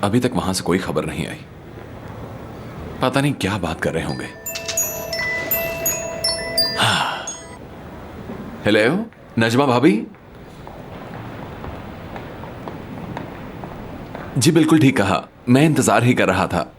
अभी तक वहां से कोई खबर नहीं आई। पता नहीं क्या बात कर रहे होंगे। हेलो नजमा भाभी। जी बिल्कुल ठीक कहा, मैं इंतजार ही कर रहा था।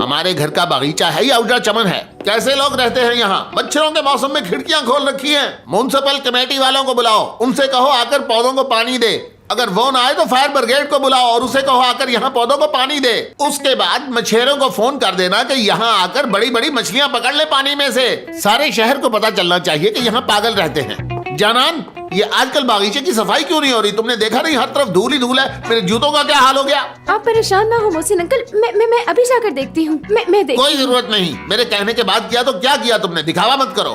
हमारे घर का बगीचा है या उजड़ा चमन है? कैसे लोग रहते हैं यहाँ? मच्छरों के मौसम में खिड़कियां खोल रखी हैं। म्युनिसिपल कमेटी वालों को बुलाओ, उनसे कहो आकर पौधों को पानी दे। अगर वो ना आए तो फायर ब्रिगेड को बुलाओ और उसे कहो आकर यहाँ पौधों को पानी दे। उसके बाद मछेरों को फोन कर देना कि यहाँ आकर बड़ी बड़ी मछलियाँ पकड़ ले पानी में से। सारे शहर को पता चलना चाहिए कि यहाँ पागल रहते हैं। जानान, ये आजकल बागीचे की सफाई क्यों नहीं हो रही? तुमने देखा नहीं, हर तरफ धूल ही धूल है। मेरे जूतों का क्या हाल हो गया? आप परेशान ना हो मोहसिन अंकल, मैं अभी जाकर देखती हूँ। मैं देखती कोई जरूरत नहीं, मेरे कहने के बाद किया तो क्या किया तुमने? दिखावा मत करो।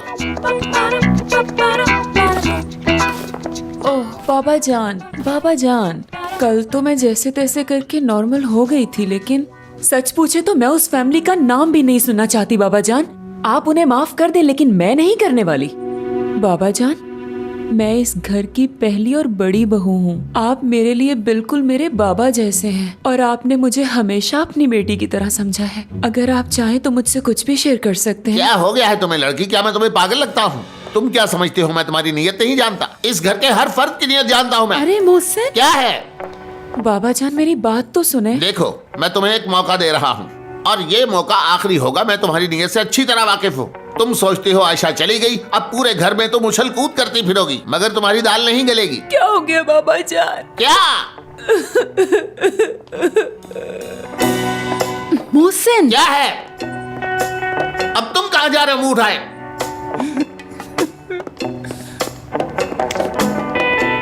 ओह बाबा जान, कल तो मैं जैसे तैसे करके नॉर्मल हो गई थी, लेकिन सच पूछे तो मैं उस फैमिली का नाम भी नहीं सुनना चाहती। बाबा जान, आप उन्हें माफ कर दें, लेकिन मैं नहीं करने वाली। बाबा जान, मैं इस घर की पहली और बड़ी बहू हूँ। आप मेरे लिए बिल्कुल मेरे बाबा जैसे हैं और आपने मुझे हमेशा अपनी बेटी की तरह समझा है। अगर आप चाहें तो मुझसे कुछ भी शेयर कर सकते हैं। क्या हो गया है तुम्हें लड़की? क्या मैं तुम्हें पागल लगता हूँ? तुम क्या समझते हो मैं तुम्हारी नीयत नहीं जानता? इस घर के हर फर्द की नीयत जानता हूँ मैं। अरे मोहसिन, क्या है? बाबा जान मेरी बात तो सुने। देखो, मैं तुम्हें एक मौका दे रहा हूँ और ये मौका आखिरी होगा। मैं तुम्हारी नीयत से अच्छी तरह वाकिफ हूँ। तुम सोचती हो आयशा चली गई, अब पूरे घर में तुम उछल कूद करती फिरोगी, मगर तुम्हारी दाल नहीं गलेगी। क्या हो गया बाबा जान? क्या? मोहसिन, क्या है? अब तुम कहाँ जा रहे हो मुंह उठाए?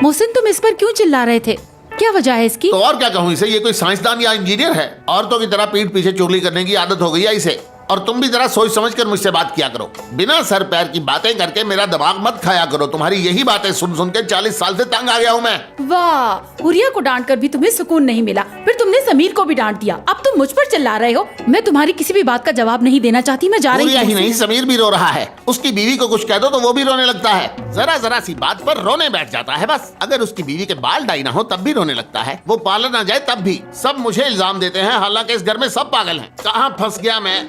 मोहसिन, तुम इस पर क्यों चिल्ला रहे थे? क्या वजह है इसकी? तो और क्या कहूँ इसे? ये कोई साइंसदान या इंजीनियर है? औरतों की तरह पीठ पीछे चुगली करने की आदत हो गई है इसे। और तुम भी जरा सोच समझ कर मुझसे बात किया करो। बिना सर पैर की बातें करके मेरा दिमाग मत खाया करो। तुम्हारी यही बातें सुन सुन के 40 साल से तंग आ गया हूँ मैं। वाह, हुरिया को डांट कर भी तुम्हें सुकून नहीं मिला, फिर तुमने समीर को भी डांट दिया। अब तुम मुझ पर चिल्ला रहे हो। मैं तुम्हारी किसी भी बात का जवाब नहीं देना चाहती। मैं जा रही हुरिया हूँ। ही नहीं, समीर भी रो रहा है। उसकी बीवी को कुछ कह दो तो वो भी रोने लगता है। जरा जरा सी बात पर रोने बैठ जाता है बस। अगर उसकी बीवी के बाल डाई ना हो तब भी रोने लगता है। वो पार्लर ना जाए तब भी। सब मुझे इल्जाम देते हैं, हालांकि इस घर में सब पागल हैं। कहाँ फंस गया मैं?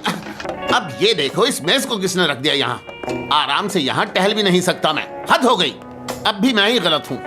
अब ये देखो, इस मेज को किसने रख दिया यहाँ? आराम से यहाँ टहल भी नहीं सकता मैं। हद हो गई। अब भी मैं ही गलत हूँ।